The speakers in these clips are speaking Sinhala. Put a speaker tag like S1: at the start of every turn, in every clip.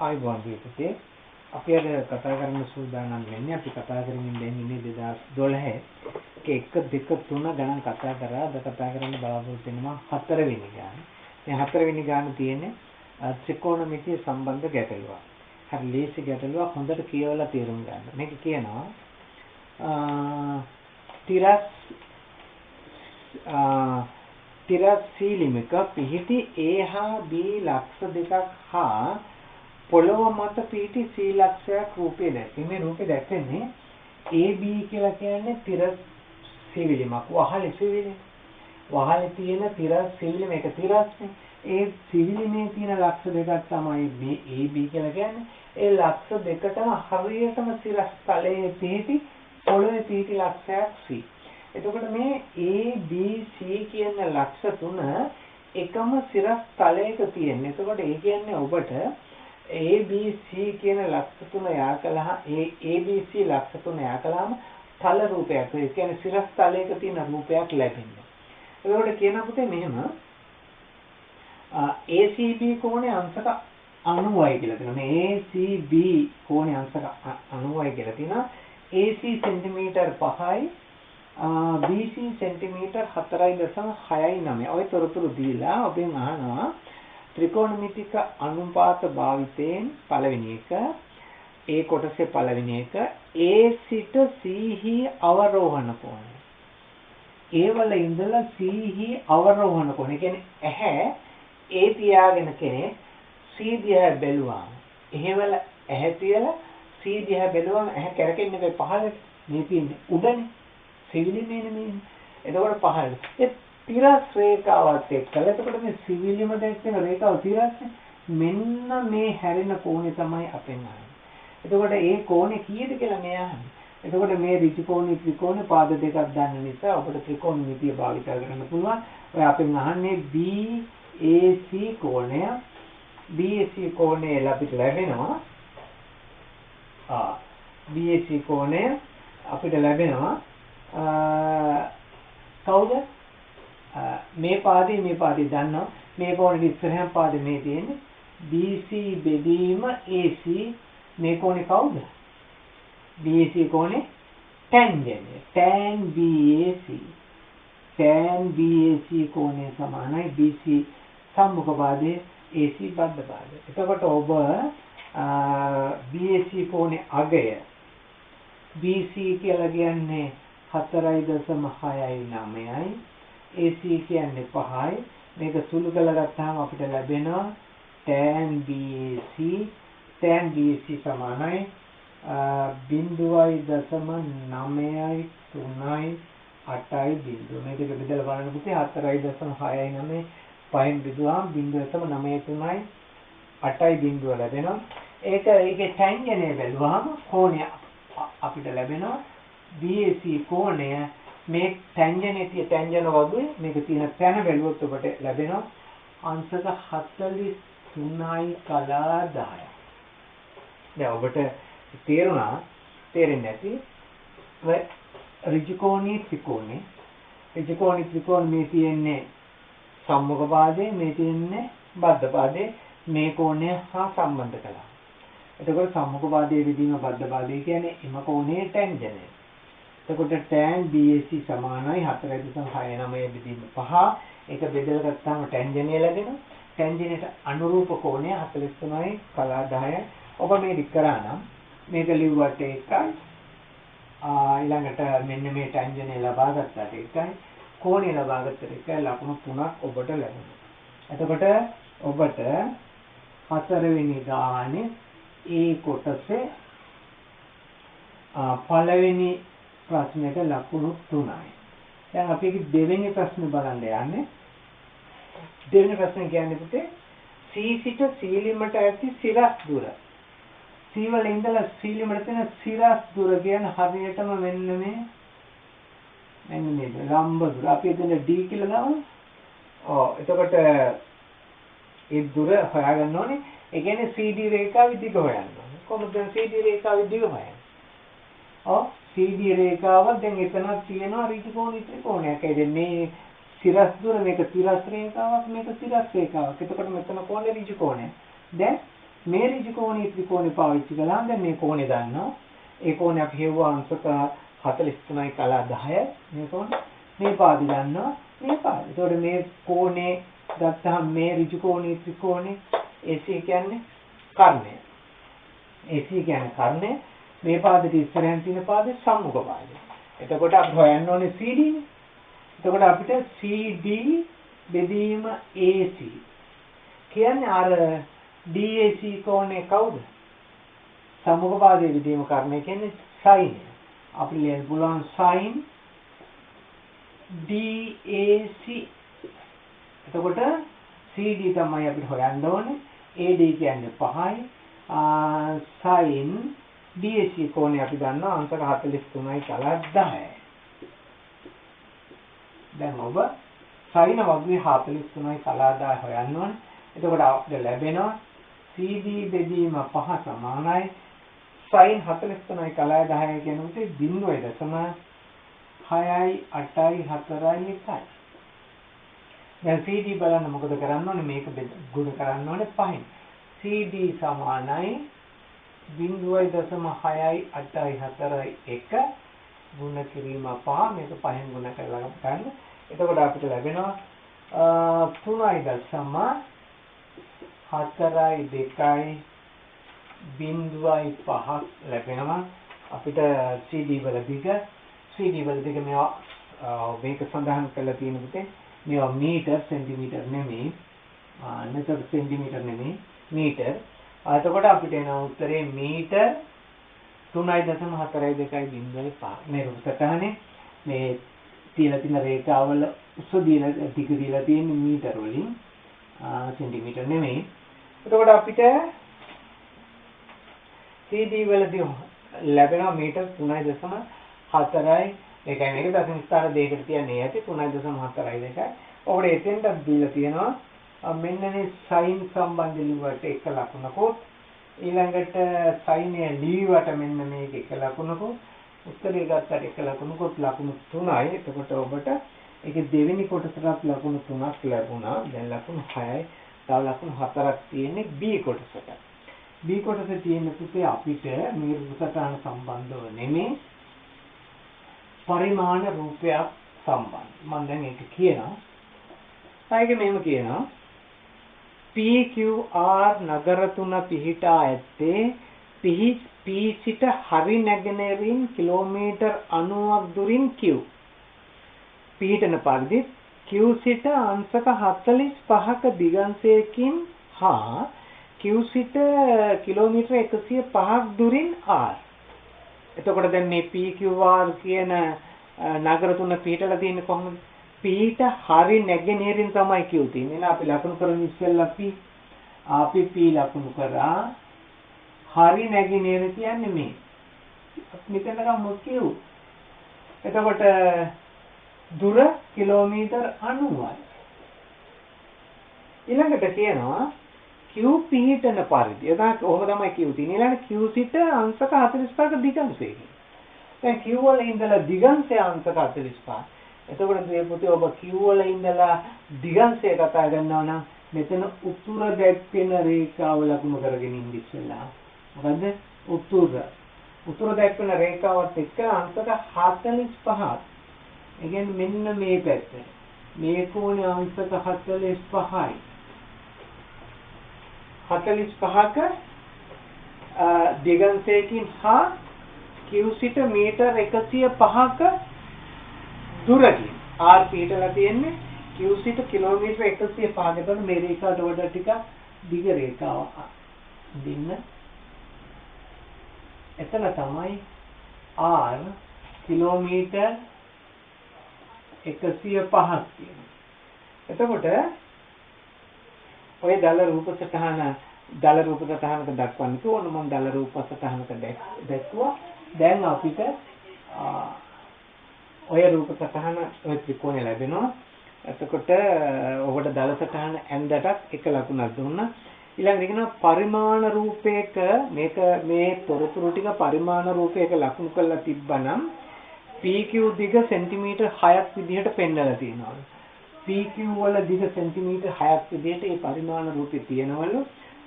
S1: ආයුබෝවන් දීපතේ අපි අද කතා කරන්න සූදානම් වෙන්නේ අපි කතා කරමින් ඉන්නේ 2012 එක 2 3 ගණන් කතා කරා අද කතා කරන්න බලාපොරොත්තු වෙනවා 4 වෙනි ගාන. මේ 4 වෙනි ගාන තියෙන්නේ ත්‍රිකෝණමිතිය සම්බන්ධ ගැටලුවක්. හරි ලේසි ගැටලුවක් හොඳට කියවලා තේරුම් ගන්න. මේක කියනවා තිරස් සීලිමක පිහිටි A හා B ලක්ෂ දෙකක් හා පොළොව මත පිහිටි C ලක්ෂයක් රූපය දැක්කේ. මේ රූපය දැක්කන්නේ AB කියලා කියන්නේ තිරස් සීලිමක්. වහලේ සීලිම. වහලේ තියෙන තිරස් සීලිම එක තිරස්නේ. ඒ සීලිමේ තියෙන ලක්ෂ දෙකක් තමයි AB කියලා කියන්නේ. ඒ ලක්ෂ දෙකටම හරියටම තිරස් තලයේ පිහිටි පොළොවේ පිහිටි ලක්ෂයක් C. එතකොට මේ A B C කියන ලක්ෂ තුන එකම සිරස් තලයක තියෙන. එතකොට ඒ කියන්නේ ඔබට A B C කියන ලක්ෂ තුන යා කළා A B C ලක්ෂ තුන යා කළාම තල රූපයක්. ඒ කියන්නේ සිරස් තලයක තියෙන රූපයක් ලැබෙනවා. එතකොට කියන පුතේ මෙහෙම ACB කෝණේ අංශක 90යි කියලා තියෙනවා. මේ ACB කෝණේ අංශක 90යි කියලා තියෙනවා. AC සෙන්ටිමීටර් 5යි BC සෙන්ටිමීටර් 4.69. ඔය තොරතුරු දීලා ඔබෙන් අහනවා ත්‍රිකෝණමිතික අනුපාත භාවිතයෙන් පළවෙනි එක ඒ කොටසේ පළවෙනි එක A සිට C හි අවරෝහණ කෝණය. A වල ඉඳලා C හි අවරෝහණ කෝණය. කියන්නේ ඇහැ A තියාගෙන කෙනෙක් C දිහා බැලුවාම එහෙවල ඇහැ තියලා C දිහා බැලුවාම ඇහැ කැරකෙන්නේ මේ පහළට. මේ තියෙන්නේ උඩනේ. සිවිලිමේනේ මේ. එතකොට පහළ. ඒ තිරස් රේඛාවත් එක්කලා එතකොට මේ සිවිලිම දැක්කන රේඛාව තිරස්නේ. මෙන්න මේ හැරෙන කෝණය තමයි අපෙන් අහන්නේ. එතකොට ඒ කෝණය කීයද කියලා මේ අහන්නේ. එතකොට මේ ඍජු කෝණී ත්‍රිකෝණ පාද දෙකක් ගන්න නිසා අපිට ත්‍රිකෝණමිතිය භාවිත කරන්න පුළුවන්. ඔය අපෙන් අහන්නේ BAC කෝණය. BAC කෝණය අපිට ලැබෙනවා. BAC කෝණය අපිට ලැබෙනවා කවුද මේ පාදේ දන්නවා මේ කෝණේ ඉස්සරහම පාදේ මේ තියෙන්නේ BC බෙදීම AC මේ කෝණේ කවුද BAC කෝණේ ටැන්ජන්ට් tan BAC කෝණය සමානයි BC සම්මුඛ පාදයේ AC බද්ධ පාදය. එතකොට ඔබ BAC කෝණේ අගය BC කියලා කියන්නේ 4.69යි AC කියන්නේ 5යි. මේක සුළු කරලා ගත්තාම අපිට ලැබෙනවා tan BAC සමානයි 0.9යි 3යි 8යි බිඳුව. මේක බෙදලා බලන්න පුතේ 4.69 5න් බෙදුවාම 0.93යි 8යි බිඳුව ලැබෙනවා. ඒකේ ටැන්ජන්ට් බැලුවාම කෝණය අපිට ලැබෙනවා BAC කෝණය මේ ටැන්ජන්ට් වගේ මේක තියෙන තැන බැලුවොත් ඔබට ලැබෙනවා අංශක 43යි කලා 10යි. දැන් ඔබට තේරෙන්නේ නැති ඍජු කෝණී ත්‍රිකෝණ මේ තියෙන්නේ සම්මුඛ පාදයේ මේ තියෙන්නේ බද්ධ පාදයේ මේ කෝණය හා සම්බන්ධ කළා. එතකොට සම්මුඛ පාදයේ විදීම බද්ධ පාදයේ කියන්නේ එම කෝණයේ ටැන්ජන්ට්. එතකොට tan BAC සමානයි 4.69 බෙදීම 5. ඒක බෙදලා ගත්තාම ටැන්ජන්ට් ලැබෙනවා. ටැන්ජන්ට්ට අනුරූප කෝණය 43යි කලා 10යි. ඔබ මේ ලික් කරා නම් මේක ලිව්වට එකයි. ඊළඟට මෙන්න මේ ටැන්ජන්ට් ලබා ගත්තට එකයි. කෝණය ලබා ගත්තට එකයි. ලකුණු 3ක් ඔබට ලැබෙනවා. එතකොට ඔබට 4 වෙනි ගානේ ඒ කොටසේ පළවෙනි ප්‍රශ්නෙට ලකුණු 3යි. දැන් අපි දෙවෙනි ප්‍රශ්නේ බලන්න යන්නේ. දෙවෙනි ප්‍රශ්නේ කියන්නේ පුතේ C සිට සීලිමට ඇති සිරස් දුර. C වල ඉඳලා සීලිමට තියෙන සිරස් දුර කියන හරියටම මෙන්න මේ ලම්බ දුර. අපි එතන D කියලා දාමු. එතකොට ඒ දුර හොයාගන්න ඕනේ. ඒ කියන්නේ CD රේඛාවේ දිග හොයන්න ඕනේ. කොහොමද CD රේඛාවේ දිග හොයන්නේ? CD රේඛාව දැන් එතන තියෙනවා ඍජු කෝණී ත්‍රිකෝණයක්. ඒ මේ සිරස් දුර මේක තිරස් රේඛාවක් මේක තිරස් රේඛාවක්. එතකොට මෙතන කෝණේ ඍජු කෝණය. දැන් මේ ඍජු කෝණී ත්‍රිකෝණේ පාවිච්චි කළාම දැන් මේ කෝණේ දන්නවා. ඒ කෝණේ අපි හෙව්වා අංශක 43යි කලා 10යි. මේ කෝණේ මේ පාදි දන්නවා. මේ පාදි. ඒතකොට මේ කෝණේ ගත්තාම මේ ඍජු කෝණී ත්‍රිකෝණේ AC කියන්නේ කර්ණය. AC කියන්නේ කර්ණය. මේ පාදෙට ඉස්සරහින් තියෙන පාදේ සම්මුඛ පාදය. එතකොට අපි හොයන්න ඕනේ CD නේ. එතකොට අපිට CD බෙදීම AC කියන්නේ අර DAC කෝණය කවුද? සම්මුඛ පාදයේ බෙදීම කර්ණය කියන්නේ sin. අපිට ලියන්න පුළුවන් sin DAC. එතකොට CD තමයි අපිට හොයන්න ඕනේ. AD කියන්නේ 5යි. sin DAC කෝණය අපි දන්නවා අංශක 43යි කලා 10යි. දැන් ඔබ sin වර්ගයේ 43යි කලා 10 හොයන්න ඕනේ. එතකොට අපිට ලැබෙනවා CD බෙදීම 5 සමානයි sin 43යි කලා 10යි කියනකොට 0.6යි 8යි 4යි 1යි. දැන් CD බලන්න මොකද කරන්න ඕනේ? මේක ගුණ කරන්න ඕනේ 5න්. CD සමානයි 0.6යි 8යි 4යි 1 ගුණ කිරීම 5 මේක 5න් ගුණ කරලා ගන්න. එතකොට අපිට ලැබෙනවා 3.4යි 2යි 0.5ක් ලැබෙනවා. අපිට CD වල දිග මේවා මේක සඳහන් කරලා තියෙන පුතේ මේවා මීටර් සෙන්ටිමීටර් නෙමෙයි. නැතර සෙන්ටිමීටර් නෙමෙයි මීටර්. එතකොට අපිට එන උත්තරේ මීටර් 3.42.05. මේ රූප සටහනේ මේ තියලා තියෙන රේඛාවල උස දීලා දිග දීලා තියෙන මීටර වලින් සෙන්ටිමීටර් නෙමෙයි. එතකොට අපිට CD වලදී ලැබෙනවා මීටර් 3.4යි. ඒකයි මේක දශම ස්ථාන දෙකකට තියන්නේ ඇති 3.4යි 2යි. ඔබට එතෙන්ට දීලා තියෙනවා මෙන්න මේ sin සම්බන්ධ ලිව්වට එක ලකුණකුත් ඊළඟට sin ලිව්වට මෙන්න මේක එක ලකුණකුත් උත්තරේ ගත්තට එක ලකුණකුත් ලකුණු 3යි. එතකොට ඔබට ඒකේ දෙවෙනි කොටසට ලකුණු 3ක් ලැබුණා. දැන් ලකුණු 6යි. තව ලකුණු 4ක් තියෙන්නේ B කොටසට. B කොටසේ තියෙන පුතේ අපිට මේ රූපසටහන සම්බන්ධව නෙමෙයි පරිමාණ රූපයක් සම්බන්ධ. මම දැන් ඒක කියනවා. ආයෙත් මෙහෙම කියනවා. PQR නගර තුන පිහිටා ඇත්තේ P සිට හරි නැගෙනහිරින් කිලෝමීටර් 90ක් දුරින් Q. පිහිටන පරිදි Q සිට අංශක 45ක දිගංශයකින් හා Q සිට කිලෝමීටර් 105ක් දුරින් R. එතකොට දැන් මේ PQR කියන නගර තුන පිහිටලා තියෙන්නේ කොහොමද? Pට හරි නැගෙනහිරින් තමයි Q තියෙන්නේ. එහෙනම් අපි ලකුණු කරමු ඉස්සෙල්ලා අපි P ලකුණු කරා. හරි නැගෙනහිර කියන්නේ මේ. මෙතන ගමු Q. එතකොට දුර කිලෝමීටර් 90යි. ඊළඟට කියනවා Q පිහිටන පරිදි. එතන ඔහොම තමයි Q තියෙන්නේ. ඊළඟට Q සිට අංශක 45ක දිගංශයකින්. දැන් Q වල ඉඳලා දිගංශය අංශක 45. එතකොට මේ පුතේ ඔබ Q වල ඉඳලා දිගංශය කතා කරනවා නම් මෙතන උතුර දැක්වෙන රේඛාව ලකුණු කරගෙන ඉන්න ඉස්සෙල්ලා. මොකද උතුර දැක්වෙන රේඛාවත් එක්ක අංශක 45ක්. ඒ කියන්නේ මෙන්න මේ පැත්ත. මේ කෝණය අංශක 45යි. 45ක දිගංශයකින් හා Q සිට මීටර් 105ක දුරකින් R පිටලා තියෙන්නේ Q සිට කිලෝමීටර් 105ක. එතකොට මේ රේඛාවට වඩා ටිකක් දිග රේඛාවක් දෙන්න. එතන තමයි R කිලෝමීටර් 105ක් තියෙන්නේ. එතකොට ඔය දල රූප සටහනක දක්වන්න ඕන මම දල රූප සටහනක දැක්වුවා. දැන් අපිට ඔය රූප සටහන ඔය ත්‍රිකෝණය ලැබෙනවා. එතකොට ඔබට දල සටහන ඇඳටත් එක ලකුණක් දුන්නා. ඊළඟට කියනවා පරිමාණ රූපයක මේක මේ තොරතුරු ටික පරිමාණ රූපයක ලකුණු කරලා තිබ්බනම් PQ දිග සෙන්ටිමීටර් 6ක් විදිහට පෙන්වලා තියෙනවා. PQ වල දිග සෙන්ටිමීටර් 6ක් විදිහට මේ පරිමාණ රූපේ තියෙනවලු.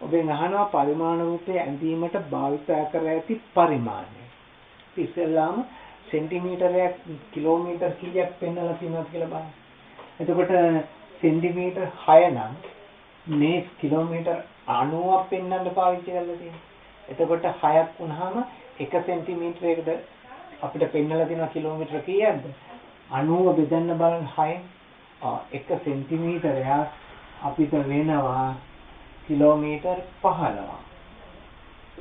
S1: ඔබෙන් අහනවා පරිමාණ රූපයේ ඇඳීමට භාවිත කර ඇති පරිමාණය. ඉතින්ලාම සෙන්ටිමීටරයක් කිලෝමීටර් කීයක් පෙන්වලා තියෙනවද කියලා බලන්න. එතකොට සෙන්ටිමීටර් 6 නම් මේ කිලෝමීටර් 90ක් පෙන්වන්න පාවිච්චි කරලා තියෙනවා. එතකොට 6ක් වුණාම 1 සෙන්ටිමීටරයකට අපිට පෙන්වලා තියෙනවා කිලෝමීටර කීයක්ද? 90 බෙදන්න බලන්න 6. 1 සෙන්ටිමීටරයක් අපිට වෙනවා කිලෝමීටර් 15.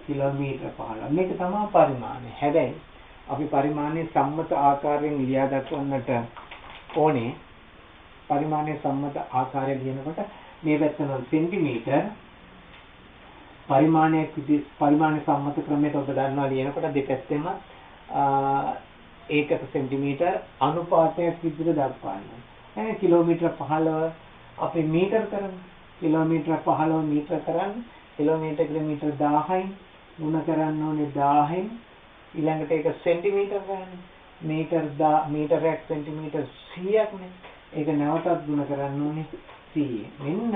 S1: කිලෝමීටර 15. මේක තමයි පරිමාණය. හැබැයි අපි පරිමාණය සම්මත ආකාරයෙන් ලියා දක්වන්නට ඕනේ. පරිමාණය සම්මත ආකාරය ලියනකොට මේ පැත්තන සෙන්ටිමීටර පරිමාණයක් විදිහට පරිමාණ සම්මත ක්‍රමයට ඔබ දන්නවා ලියනකොට දෙපැත්තෙම ඒකට සෙන්ටිමීටර අනුපාතයක් විදිහට දක්වන්න. එහෙනම් කිලෝමීටර 15 අපි මීටර කරමු. කිලෝමීටර 15 මීටර කරන්න. කිලෝමීටර 1000යි ගුණ කරන්න ඕනේ 1000න්. ඊළඟට ඒක සෙන්ටිමීටර ගන්න. මීටරයක් සෙන්ටිමීටර 100ක් නේ. ඒක නැවතත් ගුණ කරන්න ඕනේ 100. මෙන්න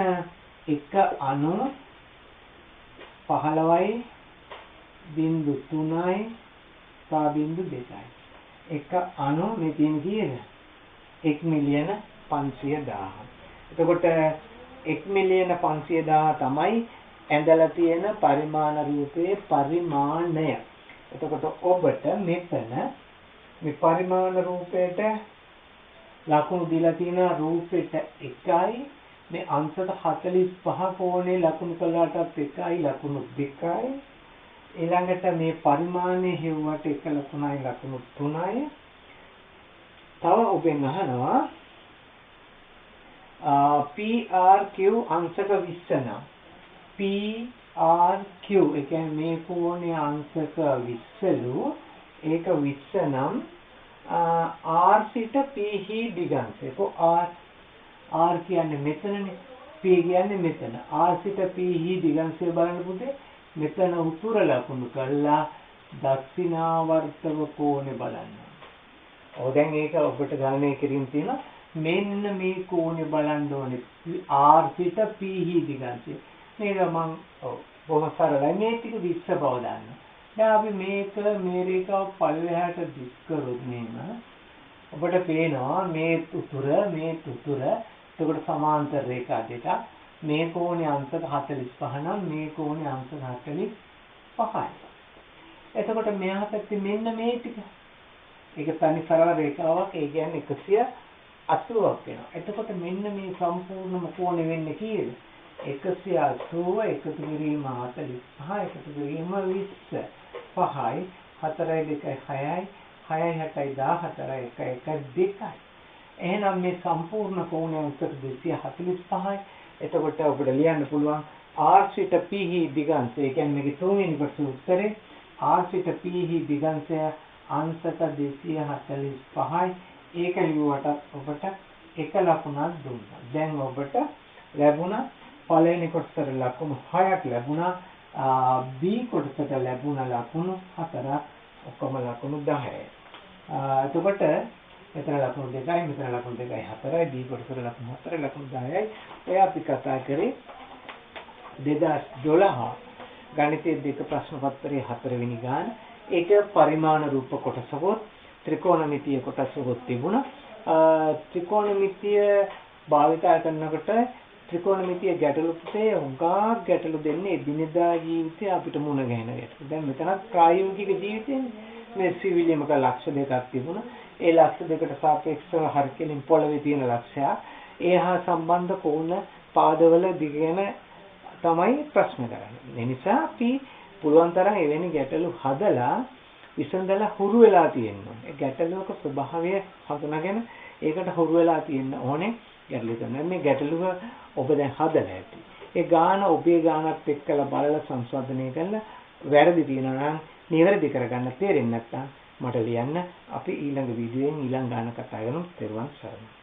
S1: 1/15යි 0.3යි සහ 0.2යි. 1/90 මේ තියෙන කීයද? 1,500,000. එතකොට 1,500,000 තමයි ඇඳලා තියෙන පරිමාණ රූපයේ පරිමාණය. එතකොට ඔබට මෙතන මේ පරිමාණ රූපයට ලකුණු දීලා තියෙන රූපෙට 1යි මේ අංශක 45 කෝණේ ලකුණු කළාටත් 1යි ලකුණු 2යි ඊළඟට මේ පරිමාණයේ හෙව්වට 1 ලකුණයි ලකුණු 3යි. තව ඔබෙන් අහනවා PRQ අංශක 20 නම් PRQ ඒ කියන්නේ මේ කෝණයේ අංශක 20ලු ඒක 20 නම් R සිට PH දිගංශය. R කියන්නේ මෙතනනේ P කියන්නේ මෙතන. R සිට PH දිගංශය බලන්න පුතේ මෙතන උතුර ලකුණු කළා දක්ෂිනාවර්තව කෝණේ බලන්න. දැන් ඒක ඔබට ගණනය කිරීම තියෙනවා. මෙන්න මේ කෝණේ බලන්න ඕනේ R සිට PH දිගංශය. මේක මම බොහොම සරලයි මේ ටික 20 බව දාන්න. දැන් අපි මේක මේ රේඛාව පල්ලෙහාට දික් කරොත් නේම ඔබට පේනවා මේ උතුර එතකොට සමාන්තර රේඛා දෙක මේ කෝණේ අංශක 45 නම් මේ කෝණේ අංශක 45යි. එතකොට මෙහා පැත්තේ මෙන්න මේ ටික. ඒක තනි සරල රේඛාවක්. ඒ කියන්නේ 180ක් වෙනවා. එතකොට මෙන්න මේ සම්පූර්ණම කෝණය වෙන්නේ කීයද? 180 එකතු කිරීම 45 එකතු කිරීම 20 5යි 4යි 2යි 6යි 6යි 7යි 14යි 1යි 2යි. එහෙනම් මේ සම්පූර්ණ කෝණය උත්තර 245යි. එතකොට ඔබට ලියන්න පුළුවන් R සිට PH දිගංශය. ඒ කියන්නේ මේකේ තුන්වෙනි කොටස උත්තරේ R සිට PH දිගංශය අංශක 245යි. ඒක ලියුවට ඔබට එක ලකුණක් දුන්නා. දැන් ඔබට ලැබුණා පළවෙනි කොටසට ලකුණු 6ක් ලැබුණා. B කොටසට ලැබුණ ලකුණු 4ක් ඔක්කොම ලකුණු 10යි. එතකොට මෙතන ලකුණු 2යි මෙතන ලකුණු 2යි 4යි B කොටසට ලකුණු 4යි ලකුණු 10යි. ඔය අපි කතා කරේ 2012 ගණිතයේ දෙක ප්‍රශ්න පත්‍රයේ 4 වෙනි ගාන. ඒක පරිමාණ රූප කොටසකොත් ත්‍රිකෝණමිතිය කොටසකොත් තිබුණා. ත්‍රිකෝණමිතිය භාවිතා කරනකොට ත්‍රිකෝණමිතිය ගැටලු පුතේ උඟා ගැටලු දෙන්නේ දිනදා ජීවිතේ අපිට මුණ ගැහෙන ගැටලු. දැන් මෙතනත් ප්‍රායෝගික ජීවිතේනේ මේ සිවිලියමක ලක්ෂ දෙකක් තිබුණා. ඒ ලක්ෂ දෙකට සාපේක්ෂව හරියකින් පොළවේ තියෙන ලක්ෂයා ඒ හා සම්බන්ධ කෝණ පාදවල දිග ගැන තමයි ප්‍රශ්න කරන්නේ. ඒ නිසා අපි පුළුවන් තරම් එවැනි ගැටලු හදලා විසඳලා හුරු වෙලා තියෙනවා. ඒ ගැටලුවක ස්වභාවය හඳුනාගෙන ඒකට හුරු වෙලා තියෙන්න ඕනේ. ගැටලු කරනවා. මේ ගැටලුව ඔබ දැන් හදලා ඇති. ඒ ගාන ඔබේ ගානත් එක්කලා බලලා සංශෝධනය කරලා වැරදි තියෙනවා නම් නිවැරදි කරගන්න තේරෙන්නේ නැත්නම් මට ලියන්න. අපි ඊළඟ වීඩියෝෙන් ඊළඟ ගාන කතා කරමු. තෙරුවන් සරණයි.